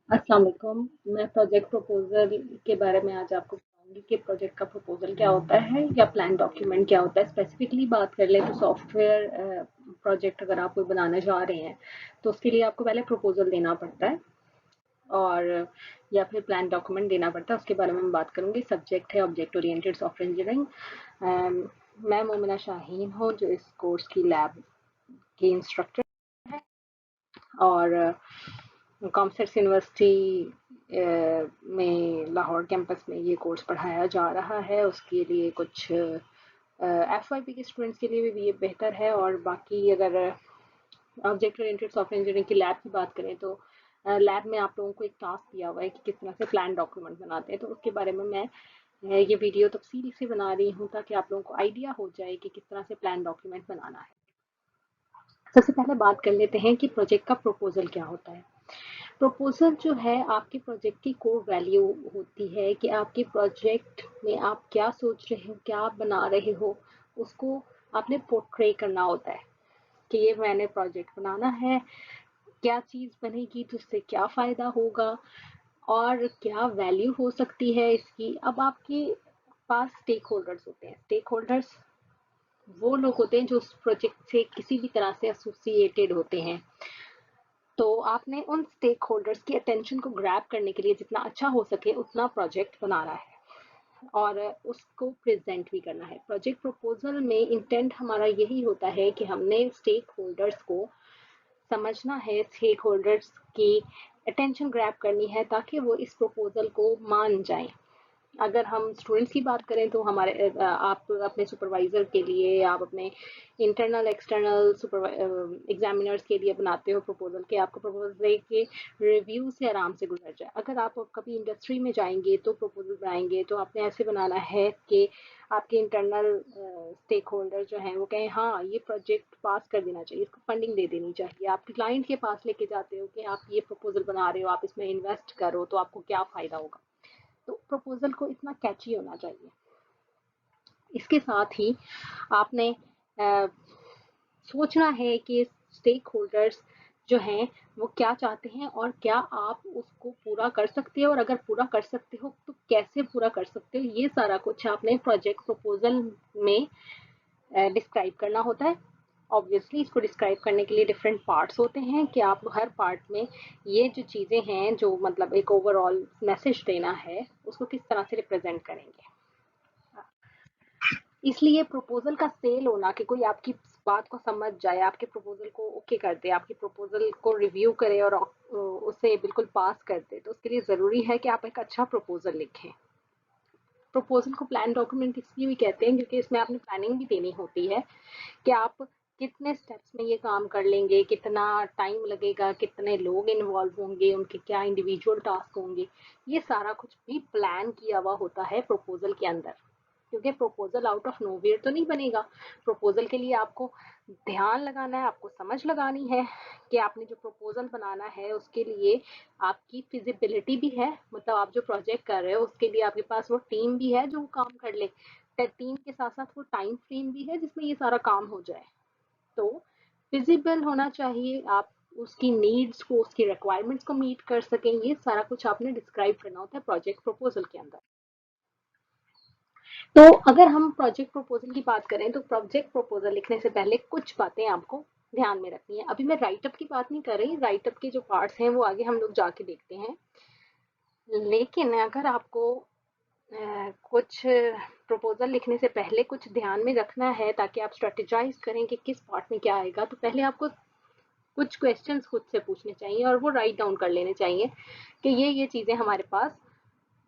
अस्सलाम वालेकुम। मैं प्रोजेक्ट प्रपोज़ल के बारे में आज आपको बताऊँगी कि प्रोजेक्ट का प्रपोज़ल क्या होता है या प्लान डॉक्यूमेंट क्या होता है। स्पेसिफिकली बात कर लें तो सॉफ्टवेयर प्रोजेक्ट अगर आप कोई बनाने जा रहे हैं, तो उसके लिए आपको पहले प्रपोज़ल देना पड़ता है और या फिर प्लान डॉक्यूमेंट देना पड़ता है। उसके बारे में मैं बात करूँगी। सब्जेक्ट है ऑब्जेक्ट ओरिएंटेड सॉफ्टवेयर इंजीनियरिंग। मैं मोमिना शाहीन हूँ, जो इस कोर्स की लैब की इंस्ट्रक्टर और कॉमर्स यूनिवर्सिटी में लाहौर कैंपस में ये कोर्स पढ़ाया जा रहा है। उसके लिए कुछ एफवाईपी के स्टूडेंट्स के लिए भी ये बेहतर है। और बाकी अगर ऑब्जेक्ट ओरिएंटेड सॉफ्टवेयर इंजीनियरिंग की लैब की बात करें तो लैब में आप लोगों को एक टास्क दिया हुआ है कि किस तरह से प्लान डॉक्यूमेंट बनाते हैं। तो उसके बारे में मैं ये वीडियो तफसीली से बना रही हूँ ताकि आप लोगों को आइडिया हो जाए कि किस तरह से प्लान डॉक्यूमेंट बनाना है। सबसे पहले बात कर लेते हैं कि प्रोजेक्ट का प्रपोजल क्या होता है। प्रपोजल जो है आपके प्रोजेक्ट की कोर वैल्यू होती है कि आपके प्रोजेक्ट में आप क्या सोच रहे हो, क्या आप बना रहे हो, उसको आपने पोर्ट्रे करना होता है कि ये मैंने प्रोजेक्ट बनाना है, क्या चीज़ बनेगी तो उससे क्या फ़ायदा होगा और क्या वैल्यू हो सकती है इसकी। अब आपके पास स्टेक होल्डर्स होते हैं। स्टेक होल्डर्स वो लोग होते हैं जो उस प्रोजेक्ट से किसी भी तरह से एसोसिएटेड होते हैं। तो आपने उन स्टेक होल्डर्स की अटेंशन को ग्रैब करने के लिए जितना अच्छा हो सके उतना प्रोजेक्ट बनाना है और उसको प्रेजेंट भी करना है। प्रोजेक्ट प्रपोजल में इंटेंट हमारा यही होता है कि हमने स्टेक होल्डर्स को समझना है, स्टेक होल्डर्स की अटेंशन ग्रैब करनी है ताकि वो इस प्रपोजल को मान जाएं। अगर हम स्टूडेंट्स की बात करें तो हमारे आप अपने सुपरवाइजर के लिए, आप अपने इंटरनल एक्सटर्नल एग्जामिनर्स के लिए बनाते हो प्रपोजल के आपको प्रपोजल के रिव्यू से आराम से गुजर जाए। अगर आप कभी इंडस्ट्री में जाएंगे तो प्रपोजल बनाएंगे तो आपने ऐसे बनाना है कि आपके इंटरनल स्टेक होल्डर जो हैं वो कहें हाँ ये प्रोजेक्ट पास कर देना चाहिए, इसको फंडिंग दे देनी चाहिए। आप क्लाइंट के पास लेके जाते हो कि आप ये प्रपोजल बना रहे हो, आप इसमें इन्वेस्ट करो तो आपको क्या फ़ायदा होगा। तो प्रपोजल को इतना कैची होना चाहिए। इसके साथ ही आपने अ, सोचना है कि स्टेक होल्डर्स जो हैं वो क्या चाहते हैं और क्या आप उसको पूरा कर सकते हो और अगर पूरा कर सकते हो तो कैसे पूरा कर सकते हो। ये सारा कुछ आपने प्रोजेक्ट प्रपोजल में डिस्क्राइब करना होता है। ऑब्वियसली इसको डिस्क्राइब करने के लिए डिफरेंट पार्ट्स होते हैं कि आप हर पार्ट में ये जो चीज़ें हैं जो मतलब एक ओवरऑल मैसेज देना है उसको किस तरह से रिप्रेजेंट करेंगे। इसलिए प्रपोजल का सेल होना कि कोई आपकी बात को समझ जाए, आपके प्रपोजल को ओके कर दे, आपकी प्रपोजल को रिव्यू करे और उसे बिल्कुल पास कर दे, तो उसके लिए ज़रूरी है कि आप एक अच्छा प्रपोजल लिखें। प्रपोजल को प्लान डॉक्यूमेंट इसलिए भी कहते हैं क्योंकि इसमें आपने प्लानिंग भी देनी होती है कि आप कितने स्टेप्स में ये काम कर लेंगे, कितना टाइम लगेगा, कितने लोग इन्वॉल्व होंगे, उनके क्या इंडिविजुअल टास्क होंगे। ये सारा कुछ भी प्लान किया हुआ होता है प्रपोजल के अंदर, क्योंकि प्रपोजल आउट ऑफ नोवेयर तो नहीं बनेगा। प्रपोजल के लिए आपको ध्यान लगाना है, आपको समझ लगानी है कि आपने जो प्रपोजल बनाना है उसके लिए आपकी फिजिबिलिटी भी है, मतलब आप जो प्रोजेक्ट कर रहे हो उसके लिए आपके पास वो टीम भी है जो काम कर ले, टीम के साथ साथ वो टाइम फ्रेम भी है जिसमें ये सारा काम हो जाए। तो फिजिबल होना चाहिए, आप उसकी नीड्स को, उसकी रिक्वायरमेंट्स को मीट कर सकें। ये सारा कुछ आपने डिस्क्राइब करना होता है प्रोजेक्ट प्रपोजल के अंदर। तो अगर हम प्रोजेक्ट प्रपोजल की बात करें तो प्रोजेक्ट प्रपोजल लिखने से पहले कुछ बातें आपको ध्यान में रखनी है। अभी मैं राइटअप की बात नहीं कर रही, राइटअप के जो पार्ट्स हैं वो आगे हम लोग जाके देखते हैं। लेकिन अगर आपको कुछ प्रपोजल लिखने से पहले कुछ ध्यान में रखना है ताकि आप स्ट्रेटेजाइज करें कि किस पार्ट में क्या आएगा, तो पहले आपको कुछ क्वेश्चंस खुद से पूछने चाहिए और वो राइट डाउन कर लेने चाहिए कि ये चीज़ें हमारे पास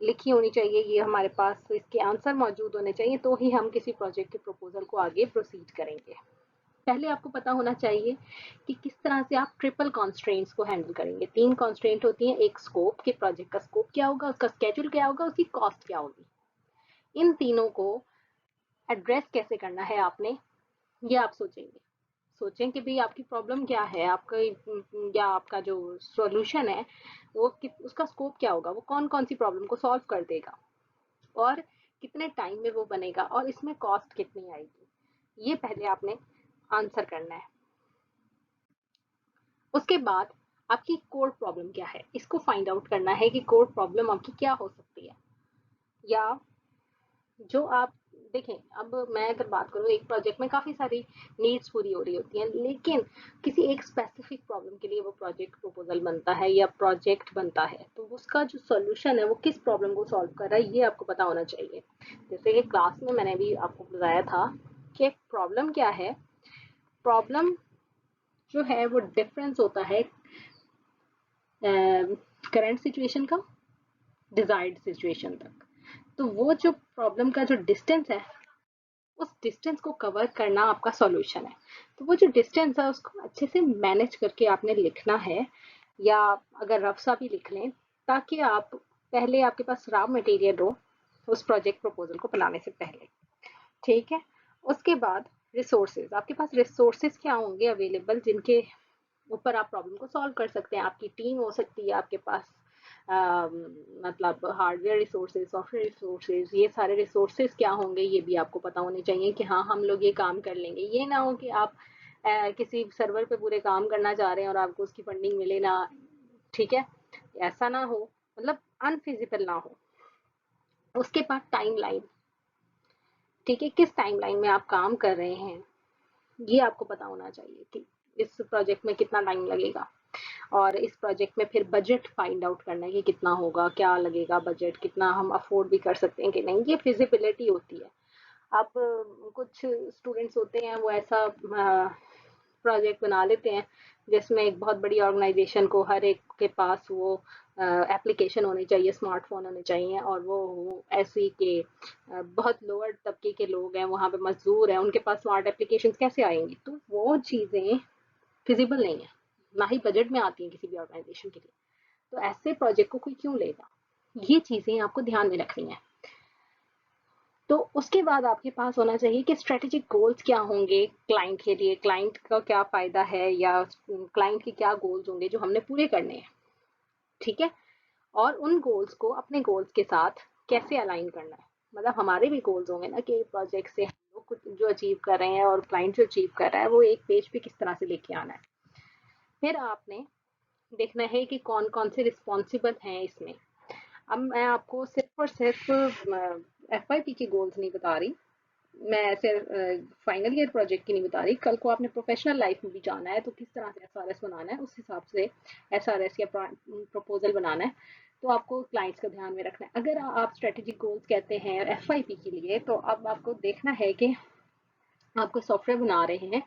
लिखी होनी चाहिए, ये हमारे पास इसके आंसर मौजूद होने चाहिए, तो ही हम किसी प्रोजेक्ट के प्रपोजल को आगे प्रोसीड करेंगे। पहले आपको पता होना चाहिए कि किस तरह से आप ट्रिपल कॉन्स्ट्रेंट्स को हैंडल करेंगे। 3 कॉन्स्ट्रेंट होती हैं। एक स्कोप, कि प्रोजेक्ट का स्कोप क्या होगा, उसका स्केड्यूल क्या होगा, उसकी कॉस्ट क्या होगी। इन तीनों को एड्रेस कैसे करना है आपने, ये आप सोचेंगे। सोचें कि भाई आपकी प्रॉब्लम क्या है, आपका या आपका जो सॉल्यूशन है वो उसका स्कोप क्या होगा, वो कौन कौन सी प्रॉब्लम को सॉल्व कर देगा और कितने टाइम में वो बनेगा और इसमें कॉस्ट कितनी आएगी। ये पहले आपने आंसर करना है। उसके बाद आपकी कोर प्रॉब्लम क्या है, इसको फाइंड आउट करना है कि कोर प्रॉब्लम आपकी क्या हो सकती है। या जो आप देखें, अब मैं अगर बात करूँ, एक प्रोजेक्ट में काफ़ी सारी नीड्स पूरी हो रही होती हैं, लेकिन किसी एक स्पेसिफिक प्रॉब्लम के लिए वो प्रोजेक्ट प्रपोजल बनता है या प्रोजेक्ट बनता है, तो उसका जो सॉल्यूशन है वो किस प्रॉब्लम को सॉल्व कर रहा है ये आपको पता होना चाहिए। जैसे कि क्लास में मैंने भी आपको बताया था कि प्रॉब्लम क्या है। प्रॉब्लम जो है वो डिफरेंस होता है करंट सिचुएशन का डिजायर्ड सिचुएशन तक। तो वो जो प्रॉब्लम का जो डिस्टेंस है, उस डिस्टेंस को कवर करना आपका सॉल्यूशन है। तो वो जो डिस्टेंस है उसको अच्छे से मैनेज करके आपने लिखना है, या अगर रफ सा भी लिख लें, ताकि आप पहले आपके पास रॉ मटेरियल हो उस प्रोजेक्ट प्रपोजल को बनाने से पहले। ठीक है। उसके बाद रिसोर्सेज, आपके पास रिसोर्सेज क्या होंगे अवेलेबल जिनके ऊपर आप प्रॉब्लम को सॉल्व कर सकते हैं। आपकी टीम हो सकती है आपके पास, मतलब हार्डवेयर रिसोर्सेज, सॉफ्टवेयर रिसोर्सेज, ये सारे रिसोर्सेज क्या होंगे ये भी आपको पता होने चाहिए कि हाँ हम लोग ये काम कर लेंगे। ये ना हो कि आप किसी सर्वर पे पूरे काम करना चाह रहे हैं और आपको उसकी फंडिंग मिले ना। ठीक है, ऐसा ना हो, मतलब अनफिजिबल ना हो। उसके बाद टाइमलाइन, ठीक है, किस टाइमलाइन में आप काम कर रहे हैं ये आपको पता होना चाहिए कि इस प्रोजेक्ट में कितना टाइम लगेगा। और इस प्रोजेक्ट में फिर बजट फाइंड आउट करना है कि कितना होगा, क्या लगेगा, बजट कितना हम अफोर्ड भी कर सकते हैं कि नहीं, ये फिजिबिलिटी होती है। अब कुछ स्टूडेंट्स होते हैं वो ऐसा प्रोजेक्ट बना लेते हैं जिसमें एक बहुत बड़ी ऑर्गेनाइजेशन को हर एक के पास वो एप्लीकेशन होनी चाहिए, स्मार्टफोन होने चाहिए, और वो ऐसे के बहुत लोअर तबके के लोग हैं, वहाँ पे मजदूर हैं, उनके पास स्मार्ट एप्लीकेशन कैसे आएंगी। तो वो चीज़ें फिजिबल नहीं है, ना ही बजट में आती है किसी भी ऑर्गेनाइजेशन के लिए। तो ऐसे प्रोजेक्ट को कोई क्यों लेगा, ये चीजें आपको ध्यान में रखनी है। तो उसके बाद आपके पास होना चाहिए कि स्ट्रेटेजिक गोल्स क्या होंगे क्लाइंट के लिए, क्लाइंट का क्या फायदा है, या क्लाइंट के क्या गोल्स होंगे जो हमने पूरे करने हैं। ठीक है। और उन गोल्स को अपने गोल्स के साथ कैसे अलाइन करना है, मतलब हमारे भी गोल्स होंगे ना कि प्रोजेक्ट से हम लोग कुछ जो अचीव कर रहे हैं और क्लाइंट जो अचीव कर रहा है वो एक पेज पे किस तरह से लेके आना है। फिर आपने देखना है कि कौन कौन से रिस्पॉन्सिबल हैं इसमें। अब मैं आपको सिर्फ और सिर्फ FYP के गोल्स नहीं बता रही, मैं ऐसे फाइनल ईयर प्रोजेक्ट की नहीं बता रही, कल को आपने प्रोफेशनल लाइफ में भी जाना है तो किस तरह से SRS बनाना है, उस हिसाब से SRS या प्रपोजल बनाना है। तो आपको क्लाइंट्स का ध्यान में रखना है। अगर आप स्ट्रेटेजिक गोल्स कहते हैं FYP के लिए, तो अब आपको देखना है कि आप कोई सॉफ्टवेयर बना रहे हैं,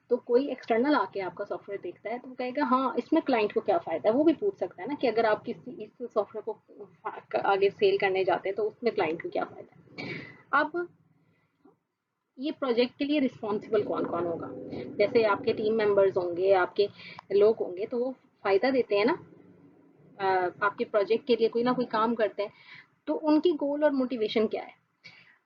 तो कोई एक्सटर्नल आके आपका सॉफ्टवेयर देखता है तो वो कहेगा हाँ इसमें क्लाइंट को क्या फ़ायदा है, वो भी पूछ सकता है ना कि अगर आप किसी इस सॉफ्टवेयर को आगे सेल करने जाते हैं तो उसमें क्लाइंट को क्या फ़ायदा है। अब ये प्रोजेक्ट के लिए रिस्पॉन्सिबल कौन कौन होगा, जैसे आपके टीम मेंबर्स होंगे, आपके लोग होंगे, तो वो फ़ायदा देते हैं ना, आपके प्रोजेक्ट के लिए कोई ना कोई काम करते हैं, तो उनकी गोल और मोटिवेशन क्या है।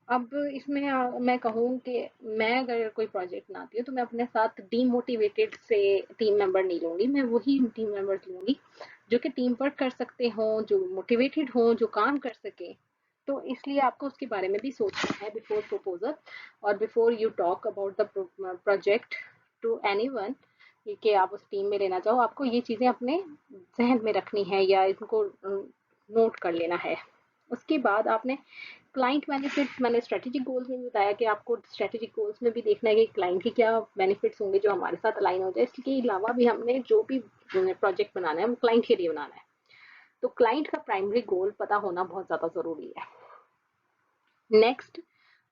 अब इसमें मैं कहूँ कि मैं अगर कोई प्रोजेक्ट बनाती हूँ तो मैं अपने साथ डीमोटिवेटेड से टीम मेंबर नहीं लूँगी, मैं वही टीम मेंबर्स लूँगी जो कि टीम वर्क कर सकते हों, जो मोटिवेटेड हों, जो काम कर सके। तो इसलिए आपको उसके बारे में भी सोचना है बिफोर प्रपोजल, और before you talk about the project to anyone कि आप उस टीम में लेना चाहो, आपको ये चीज़ें अपने जहन में रखनी है या इनको नोट कर लेना है। उसके बाद आपने क्लाइंट बेनिफिट्स, मैंने स्ट्रेटेजिक गोल्स में भी बताया कि आपको स्ट्रेटेजिक गोल्स में भी देखना है कि क्लाइंट के क्या बेनिफिट्स होंगे जो हमारे साथ अलाइन हो जाए। इसके अलावा भी हमने जो भी प्रोजेक्ट बनाना है वो क्लाइंट के लिए बनाना है। तो क्लाइंट का प्राइमरी गोल पता होना बहुत ज़्यादा ज़रूरी है। नेक्स्ट,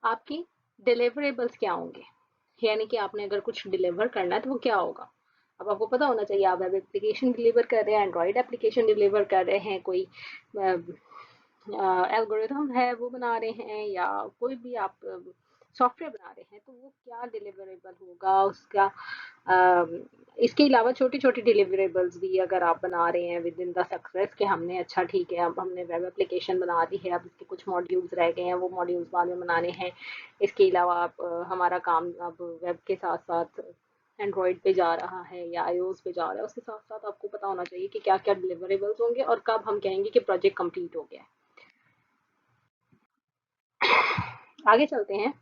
आपकी डिलीवरेबल्स क्या होंगे, यानी कि आपने अगर कुछ डिलीवर करना है तो वो क्या होगा। अब आपको पता होना चाहिए आप वेब एप्लीकेशन डिलीवर कर रहे हैं, एंड्रॉइड एप्लीकेशन डिलीवर कर रहे हैं, कोई एल्गोरिथम है वो बना रहे हैं, या कोई भी आप सॉफ्टवेयर बना रहे हैं, तो वो क्या डिलीवरेबल होगा उसका। इसके अलावा छोटी छोटी डिलीवरेबल्स भी अगर आप बना रहे हैं विद इन द सक्सेस कि हमने अच्छा ठीक है अब हमने वेब एप्लीकेशन बना दी है, अब इसके कुछ मॉड्यूल्स रह गए हैं, वो मॉड्यूल्स बाद में बनाने हैं। इसके अलावा आप हमारा काम अब वेब के साथ साथ एंड्रॉइड पे जा रहा है या iOS पे जा रहा है, उसके साथ साथ आपको पता होना चाहिए कि क्या क्या डिलीवरेबल्स होंगे और कब हम कहेंगे कि प्रोजेक्ट कंप्लीट हो गया है। आगे चलते हैं।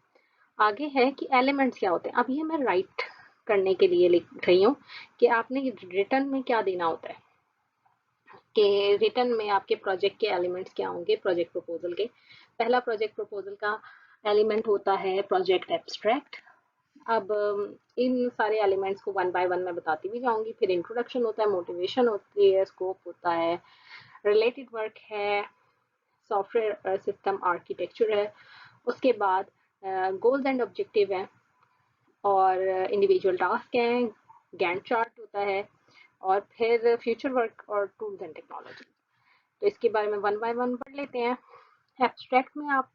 आगे है कि एलिमेंट्स क्या होते हैं। अब ये मैं राइट करने के लिए लिख रही हूँ कि आपने रिटर्न में क्या देना होता है। कि रिटर्न में आपके प्रोजेक्ट के एलिमेंट्स क्या होंगे प्रोजेक्ट प्रपोजल के। पहला प्रोजेक्ट प्रपोजल का एलिमेंट होता है प्रोजेक्ट एब्स्ट्रैक्ट। अब इन सारे एलिमेंट्स को वन बाय वन मैं बताती भी जाऊंगी। फिर इंट्रोडक्शन होता है, मोटिवेशन होती है, स्कोप होता है, रिलेटेड वर्क है, सॉफ्टवेयर सिस्टम आर्किटेक्चर है, उसके बाद गोल्स एंड ऑब्जेक्टिव है, और इंडिविजुअल टास्क हैं, गैंट चार्ट होता है, और फिर फ्यूचर वर्क और टूल्स एंड टेक्नोलॉजी। तो इसके बारे में वन बाय वन पढ़ लेते हैं। एब्स्ट्रैक्ट में आप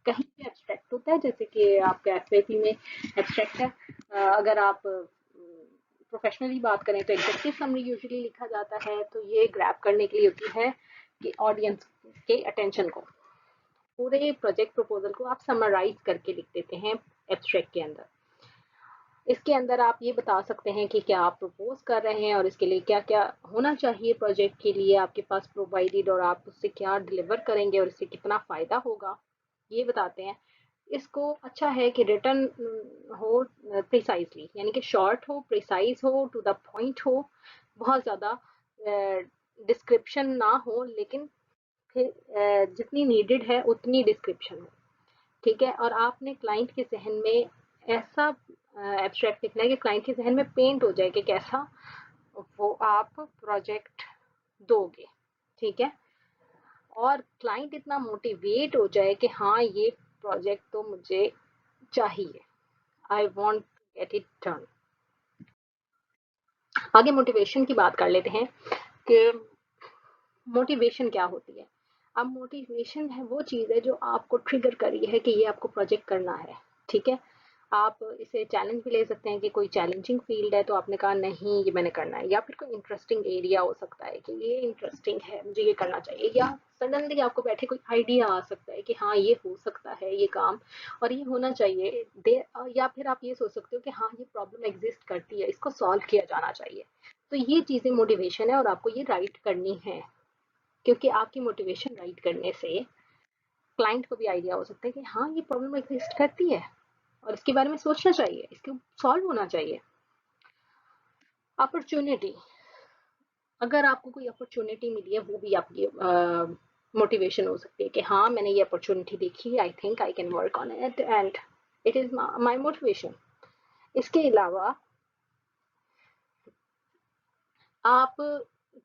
कहीं भी एब्स्ट्रैक्ट होता है, जैसे कि आपका एफएपी में एब्स्ट्रैक्ट है। अगर आप प्रोफेशनली बात करें तो एग्जेक्टिव समरी यूजुअली लिखा जाता है, तो ये ग्रैब करने के लिए होती है कि ऑडियंस के अटेंशन को, पूरे प्रोजेक्ट प्रपोजल को आप समराइज करके लिख देते हैं एब्स्ट्रैक्ट के अंदर। इसके अंदर आप ये बता सकते हैं कि क्या आप प्रपोज कर रहे हैं और इसके लिए क्या क्या होना चाहिए प्रोजेक्ट के लिए आपके पास प्रोवाइडेड, और आप उससे क्या डिलीवर करेंगे और इससे कितना फ़ायदा होगा, ये बताते हैं। इसको अच्छा है कि रिटर्न हो प्रिसाइजली, यानी कि शॉर्ट हो, प्रिसाइज हो, टू द पॉइंट हो, बहुत ज़्यादा डिस्क्रिप्शन ना हो, लेकिन फिर जितनी नीडेड है उतनी डिस्क्रिप्शन हो, ठीक है। और आपने क्लाइंट के जहन में ऐसा एब्स्ट्रैक्ट लिखना है कि क्लाइंट के जहन में पेंट हो जाए कि कैसा वो आप प्रोजेक्ट दोगे, ठीक है। और क्लाइंट इतना मोटिवेट हो जाए कि हाँ ये प्रोजेक्ट तो मुझे चाहिए, I want get it done. आगे मोटिवेशन की बात कर लेते हैं कि मोटिवेशन क्या होती है। अब मोटिवेशन है वो चीज़ है जो आपको ट्रिगर करी है कि ये आपको प्रोजेक्ट करना है, ठीक है। आप इसे चैलेंज भी ले सकते हैं कि कोई चैलेंजिंग फील्ड है तो आपने कहा नहीं ये मैंने करना है, या फिर कोई इंटरेस्टिंग एरिया हो सकता है कि ये इंटरेस्टिंग है मुझे ये करना चाहिए, या सडनली आपको बैठे कोई आइडिया आ सकता है कि हाँ ये हो सकता है ये काम और ये होना चाहिए दे, या फिर आप ये सोच सकते हो कि हाँ ये प्रॉब्लम एग्जिस्ट करती है, इसको सॉल्व किया जाना चाहिए। तो ये चीज़ें मोटिवेशन है और आपको ये राइट करनी है, क्योंकि आपकी मोटिवेशन राइट करने से क्लाइंट को भी आइडिया हो सकता है कि हाँ ये प्रॉब्लम एग्जिस्ट करती है और इसके बारे में सोचना चाहिए, इसको सॉल्व होना चाहिए। अपॉर्चुनिटी, अगर आपको कोई अपॉर्चुनिटी मिली है वो भी आपकी मोटिवेशन हो सकती है कि हाँ मैंने ये अपॉर्चुनिटी देखी, I think I can work on it and it is my motivation. इसके अलावा आप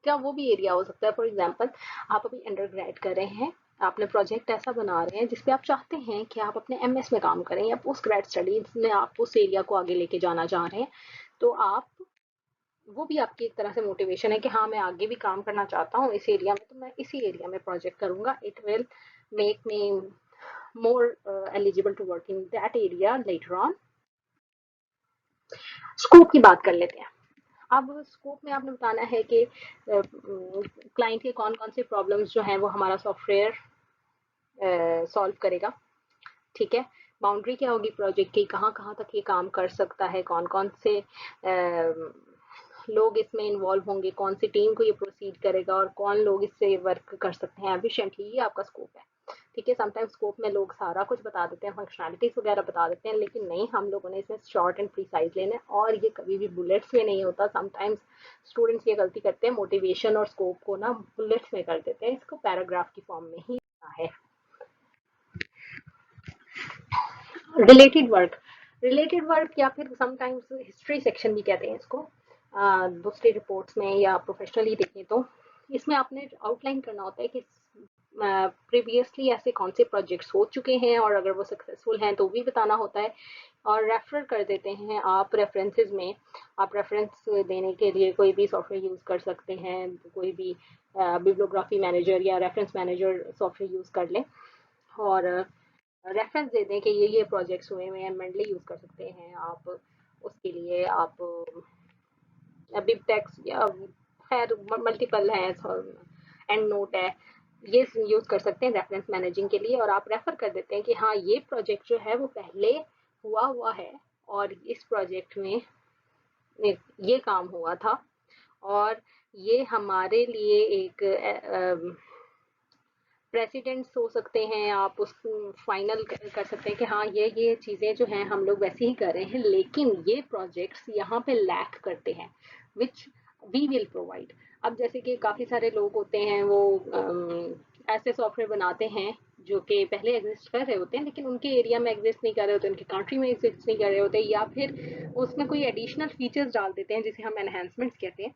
क्या वो भी एरिया हो सकता है, फॉर एग्जांपल आप अभी अंडर ग्रेड कर रहे हैं, आपने प्रोजेक्ट ऐसा बना रहे हैं जिसपे आप चाहते हैं कि आप अपने एमएस में काम करें या पोस्ट ग्रेड स्टडीज में आप उस एरिया को आगे लेके जाना चाह रहे हैं, तो आप वो भी आपकी एक तरह से मोटिवेशन है कि हाँ मैं आगे भी काम करना चाहता हूँ इस एरिया में, तो मैं इसी एरिया में प्रोजेक्ट करूंगा, it will make me more eligible to work in that area later on. Scope की बात कर लेते हैं। अब स्कोप में आपने बताना है कि क्लाइंट के कौन कौन से प्रॉब्लम्स जो हैं वो हमारा सॉफ्टवेयर सॉल्व करेगा, ठीक है। बाउंड्री क्या होगी प्रोजेक्ट की, कहाँ कहाँ तक ये काम कर सकता है, कौन कौन से लोग इसमें इन्वॉल्व होंगे, कौन सी टीम को ये प्रोसीड करेगा और कौन लोग इससे वर्क कर सकते हैं एफिशिएंटली, ये आपका स्कोप है, ठीक है। समटाइम्स स्कोप में लोग सारा कुछ बता देते हैं, फंक्शनैलिटीज वगैरह बता देते हैं, लेकिन नहीं, हम लोगों ने इसमें शॉर्ट एंड प्रिसाइज लेना है और ये कभी भी बुलेट्स में नहीं होता। समटाइम्स स्टूडेंट्स ये गलती करते हैं, मोटिवेशन और स्कोप को ना बुलेट्स में कर देते हैं, इसको पैराग्राफ की फॉर्म में ही है। रिलेटेड वर्क या फिर समटाइम्स हिस्ट्री सेक्शन भी कहते हैं इसको, दूसरी रिपोर्ट्स में या प्रोफेशनली देखें तो इसमें आपने आउटलाइन करना होता है कि प्रीवियसली ऐसे कौन से प्रोजेक्ट्स हो चुके हैं और अगर वो सक्सेसफुल हैं तो भी बताना होता है, और रेफर कर देते हैं आप रेफरेंसेस में। आप रेफरेंस देने के लिए कोई भी सॉफ्टवेयर यूज़ कर सकते हैं, कोई भी बिब्लियोग्राफी मैनेजर या रेफरेंस मैनेजर सॉफ्टवेयर यूज़ कर लें और रेफरेंस दे दें कि ये प्रोजेक्ट्स हुए हुए हैं, मेंडली यूज़ कर सकते हैं आप। उसके लिए आप बिबटेक्स या खैर मल्टीपल है, एंड नोट है, ये यूज़ कर सकते हैं रेफरेंस मैनेजिंग के लिए। और आप रेफर कर देते हैं कि हाँ ये प्रोजेक्ट जो है वो पहले हुआ है और इस प्रोजेक्ट में ये काम हुआ था और ये हमारे लिए एक प्रेसिडेंट्स हो सकते हैं, आप उसको फाइनल कर सकते हैं कि हाँ ये चीज़ें जो हैं हम लोग वैसे ही कर रहे हैं, लेकिन ये प्रोजेक्ट्स यहाँ पे लैक करते हैं, विच वी विल प्रोवाइड। अब जैसे कि काफ़ी सारे लोग होते हैं वो ऐसे सॉफ्टवेयर बनाते हैं जो कि पहले एग्जिस्ट कर रहे होते हैं लेकिन उनके एरिया में एग्जिस्ट नहीं कर रहे होते, उनकी कंट्री में एग्जिस्ट नहीं कर रहे होते, या फिर उसमें कोई एडिशनल फीचर्स डाल देते हैं जिसे हम एनहेंसमेंट्स कहते हैं,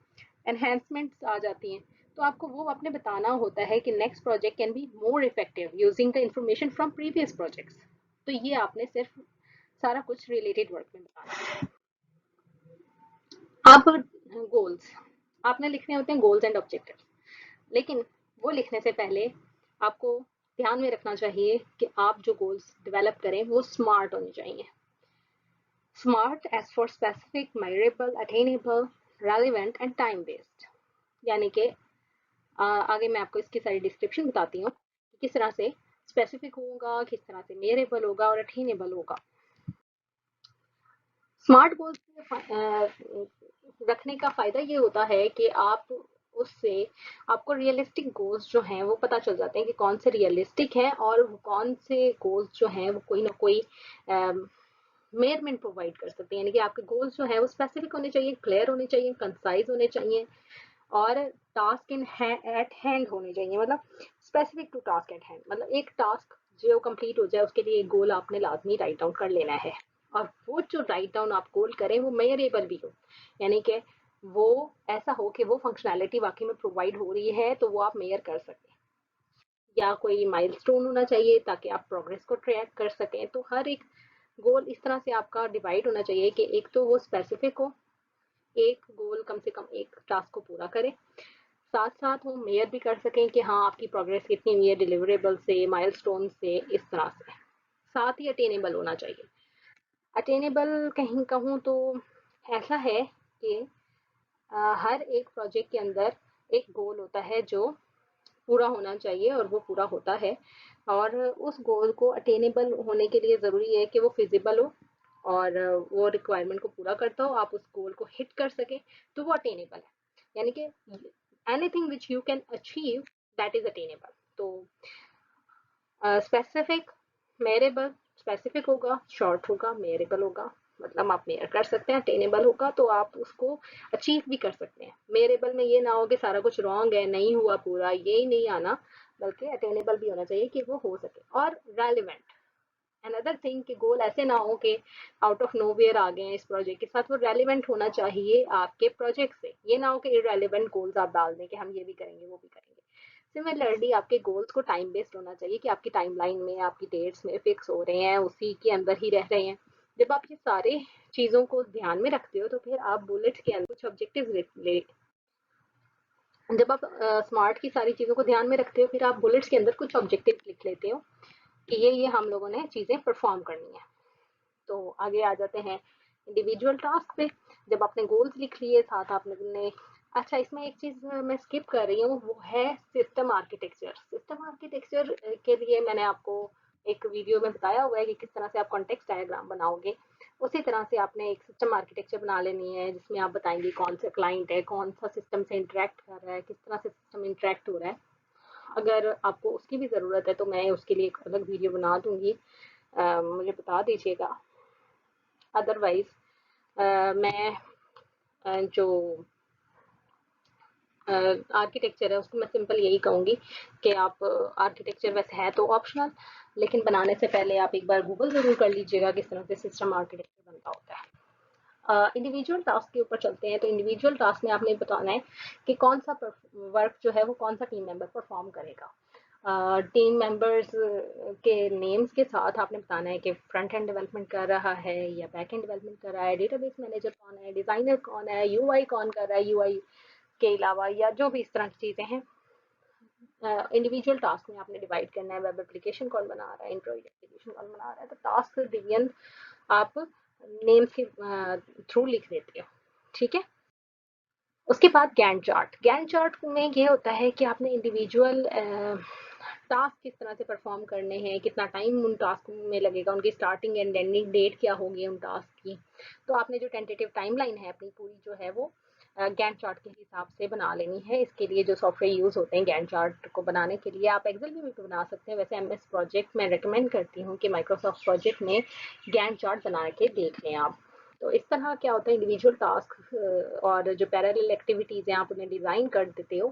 एनहेंसमेंट्स आ जाती हैं। तो आपको वो अपने बताना होता है कि next project can be more effective using the information from previous projects. तो ये आपने सिर्फ सारा कुछ रिलेटेड वर्क में बताना है। आप गोल्स आपने लिखने होते हैं, गोल्स एंड ऑब्जेक्टिव्स, लेकिन वो लिखने से पहले आपको ध्यान में रखना चाहिए कि आप जो गोल्स डेवलप करें वो स्मार्ट होने चाहिए। Smart as for specific, measurable, attainable, relevant and time based. यानी कि आगे मैं आपको इसकी सारी डिस्क्रिप्शन बताती हूँ कि किस तरह से स्पेसिफिक होगा, किस तरह से मेजरेबल होगा और अटेनेबल होगा। स्मार्ट गोल्स रखने का फायदा ये होता है कि आप उससे आपको रियलिस्टिक गोल्स जो हैं वो पता चल जाते हैं कि कौन से रियलिस्टिक हैं और कौन से गोल्स जो हैं वो कोई ना कोई मेजरमेंट प्रोवाइड कर सकते हैं। यानी कि आपके गोल्स जो है वो स्पेसिफिक होने चाहिए, क्लियर होने चाहिए, कंसाइज होने चाहिए और टास्क इन एट हैंड होने चाहिए। मतलब specific to task at hand, मतलब एक टास्क जो कंप्लीट हो जाए उसके लिए एक गोल आपने लाजमी राइट डाउन कर लेना है और वो जो राइट डाउन आप गोल करें वो मेजरेबल भी हो, यानी कि वो ऐसा हो कि वो फंक्शनैलिटी वाकई में प्रोवाइड हो रही है तो वो आप मेजर कर सकें, या कोई माइलस्टोन होना चाहिए ताकि आप प्रोग्रेस को ट्रैक कर सकें। तो हर एक गोल इस तरह से आपका डिवाइड होना चाहिए कि एक तो वो स्पेसिफिक हो, एक गोल कम से कम एक टास्क को पूरा करे, साथ साथ वो मेयर भी कर सकें कि हाँ आपकी प्रोग्रेस कितनी हुई है डिलीवरेबल से, माइलस्टोन से, इस तरह से। साथ ही अटेनेबल होना चाहिए। अटेनेबल कहीं कहूँ तो ऐसा है कि हर एक प्रोजेक्ट के अंदर एक गोल होता है जो पूरा होना चाहिए और वो पूरा होता है, और उस गोल को अटेनेबल होने के लिए ज़रूरी है कि वो फिजिबल हो और वो रिक्वायरमेंट को पूरा करता हो, आप उस गोल को हिट कर सके, तो वो अटेनेबल है। यानी कि anything which you can achieve that is attainable. तो स्पेसिफिक, मेरेबल, स्पेसिफिक होगा, शॉर्ट होगा, मेरेबल होगा, मतलब आप मेयर कर सकते हैं। अटेनेबल होगा तो आप उसको अचीव भी कर सकते हैं। मेरेबल में ये ना हो कि सारा कुछ रॉन्ग है, नहीं हुआ पूरा, ये ही नहीं आना, बल्कि अटेनेबल भी होना चाहिए कि वो हो सके। और रेलिवेंट, अनदर थिंग कि गोल ऐसे ना हो कि आउट ऑफ नोवेयर आ गए इस प्रोजेक्ट के साथ, वो रेलिवेंट होना चाहिए आपके प्रोजेक्ट से। ये ना हो कि इरेलीवेंट गोल्स आप डाल दें कि हम ये भी करेंगे वो भी करेंगे। सिमिलरली आपके गोल्स को टाइम बेस्ड होना चाहिए कि आपकी टाइमलाइन में, आपकी डेट्स में फिक्स हो रहे हैं, उसी के अंदर ही रह रहे हैं। जब आप ये सारे चीज़ों को ध्यान में रखते हो तो फिर आप बुलेट्स के अंदर कुछ ऑब्जेक्टिव्स ले, जब आप स्मार्ट की सारी चीज़ों को ध्यान में रखते हो फिर आप बुलेट्स के अंदर कुछ ऑब्जेक्टिव लिख लेते हो कि ये हम लोगों ने चीज़ें परफॉर्म करनी है। तो आगे आ जाते हैं इंडिविजुअल टास्क पे। जब आपने गोल्स लिख लिए, साथ आपने, अच्छा इसमें एक चीज़ मैं स्किप कर रही हूँ, वो है सिस्टम आर्किटेक्चर। सिस्टम आर्किटेक्चर के लिए मैंने आपको एक वीडियो में बताया हुआ है कि किस तरह से आप कॉन्टेक्स्ट डायग्राम बनाओगे। उसी तरह से आपने एक सिस्टम आर्किटेक्चर बना लेनी है जिसमें आप बताएंगे कौन सा क्लाइंट है, कौन सा सिस्टम से इंटरेक्ट कर रहा है, किस तरह से सिस्टम इंटरेक्ट हो रहा है। अगर आपको उसकी भी ज़रूरत है तो मैं उसके लिए एक अलग वीडियो बना दूंगी, मुझे बता दीजिएगा। अदरवाइज मैं जो आर्किटेक्चर है उसको मैं सिंपल यही कहूँगी कि आप आर्किटेक्चर वैसे है तो ऑप्शनल, लेकिन बनाने से पहले आप एक बार गूगल ज़रूर कर लीजिएगा किस तरह से सिस्टम आर्किटेक्चर बनता होता है। इंडिविजुअल टास्क के ऊपर चलते हैं। तो इंडिविजुअल टास्क में आपने बताना है कि कौन सा वर्क जो है वो कौन सा टीम मेंबर परफॉर्म करेगा। टीम मेंबर्स के नेम्स के साथ आपने बताना है कि फ्रंट एंड डेवलपमेंट कर रहा है या बैक एंड डेवलपमेंट कर रहा है, डेटाबेस मैनेजर कौन है, डिज़ाइनर कौन है, यूआई कौन कर रहा है, यूआई के अलावा या जो भी इस तरह की चीज़ें हैं। इंडिविजुअल टास्क में आपने डिवाइड करना है, वेब एप्लीकेशन कौन बना रहा है, एंड्रॉइड एप्लीकेशन कौन बना रहा है। तो टास्क डिवीजन आप नेम्स के थ्रू लिख देते हो, ठीक है। उसके बाद गैंट चार्ट। गैंट चार्ट में ये होता है कि आपने इंडिविजुअल टास्क किस तरह से परफॉर्म करने हैं, कितना टाइम उन टास्क में लगेगा, उनकी स्टार्टिंग एंड एंडिंग डेट क्या होगी उन टास्क की। तो आपने जो टेंटेटिव टाइमलाइन है अपनी पूरी जो है वो गैंट चार्ट के हिसाब से बना लेनी है। इसके लिए जो सॉफ्टवेयर यूज़ होते हैं गैंट चार्ट को बनाने के लिए, आप एक्सेल में भी बना सकते हैं। वैसे एमएस प्रोजेक्ट मैं रिकमेंड करती हूँ कि माइक्रोसॉफ्ट प्रोजेक्ट में गैंट चार्ट बना के देख लें आप। तो इस तरह क्या होता है, इंडिविजुअल टास्क और जो पैरेलल एक्टिविटीज़ हैं आप उन्हें डिज़ाइन कर देते हो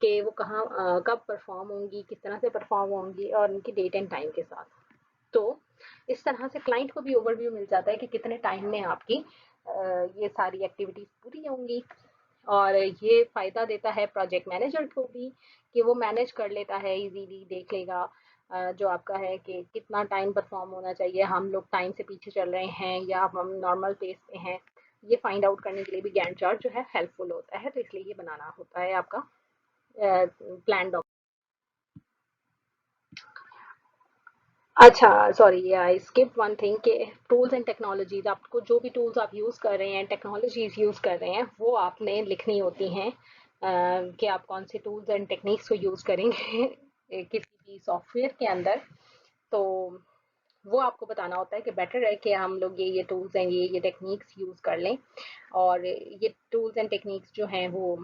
कि वो कहाँ कब परफॉर्म होंगी, किस तरह से परफॉर्म होंगी और उनकी डेट एंड टाइम के साथ। तो इस तरह से क्लाइंट को भी ओवरव्यू मिल जाता है कि कितने टाइम में आपकी ये सारी एक्टिविटीज़ पूरी होंगी। और ये फ़ायदा देता है प्रोजेक्ट मैनेजर को भी कि वो मैनेज कर लेता है, इजीली देख लेगा जो आपका है कि कितना टाइम परफॉर्म होना चाहिए, हम लोग टाइम से पीछे चल रहे हैं या हम नॉर्मल पेस पे हैं। ये फाइंड आउट करने के लिए भी गैंट चार्ट जो है हेल्पफुल होता है, तो इसलिए ये बनाना होता है आपका प्लान डॉक्यूमेंट। अच्छा, sorry, I skip one thing कि टूल्स एंड टेक्नोलॉजीज, आपको जो भी टूल्स आप यूज़ कर रहे हैं, टेक्नोलॉजीज यूज़ कर रहे हैं, वो आपने लिखनी होती हैं कि आप कौन से टूल्स एंड टेक्निक्स को यूज़ करेंगे किसी भी सॉफ्टवेयर के अंदर। तो वो आपको बताना होता है कि बेटर है कि हम लोग ये टूल्स हैं, ये टेक्निक्स यूज़ कर लें। और ये टूल्स एंड टेक्निक्स जो हैं वो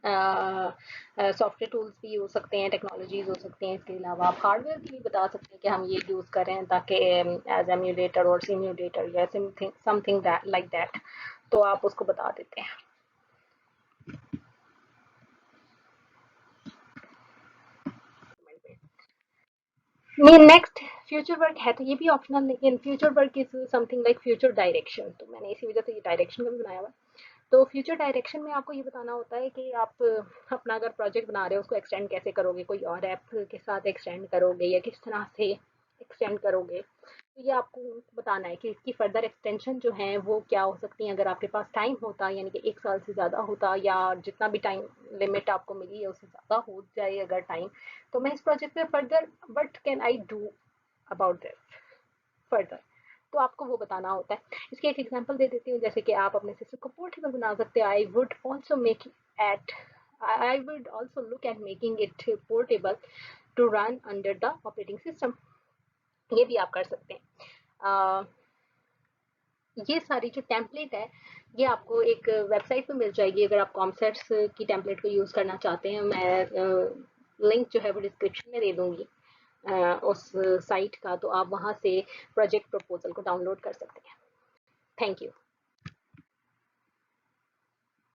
सॉफ्टवेयर टूल्स भी हो सकते हैं, टेक्नोलॉजीज हो सकती हैं। इसके अलावा आप हार्डवेयर की भी बता सकते हैं कि हम ये यूज़ करें ताकि एज एम्यूलेटर और सिम्यूलेटर या something something that like that, तो आप उसको बता देते हैं। नेक्स्ट फ्यूचर वर्क है तो ये भी ऑप्शनल, लेकिन future work is something like future direction, तो मैंने इसी वजह से ये डायरेक्शन का भी बनाया हुआ। तो फ्यूचर डायरेक्शन में आपको ये बताना होता है कि आप अपना अगर प्रोजेक्ट बना रहे हो उसको एक्सटेंड कैसे करोगे, कोई और ऐप के साथ एक्सटेंड करोगे या किस तरह से एक्सटेंड करोगे। तो ये आपको बताना है कि इसकी फर्दर एक्सटेंशन जो है वो क्या हो सकती है। अगर आपके पास टाइम होता यानी कि 1 साल से ज़्यादा होता या जितना भी टाइम लिमिट आपको मिली है उससे ज़्यादा हो जाए अगर टाइम, तो मैं इस प्रोजेक्ट में further what can I do about this further, तो आपको वो बताना होता है। इसकी एक एग्जांपल दे देती हूँ, जैसे कि आप अपने सिस्टम को पोर्टेबल बना सकते हैं। At I would also look at making it portable to run under the operating system, ये भी आप कर सकते हैं। अ, ये सारी जो टेम्पलेट है ये आपको एक वेबसाइट पे मिल जाएगी। अगर आप कॉन्सेप्ट्स की टेम्पलेट को यूज़ करना चाहते हैं, मैं लिंक जो है वो डिस्क्रिप्शन में दे दूंगी उस साइट का, तो आप वहाँ से प्रोजेक्ट प्रपोजल को डाउनलोड कर सकते हैं। Thank you.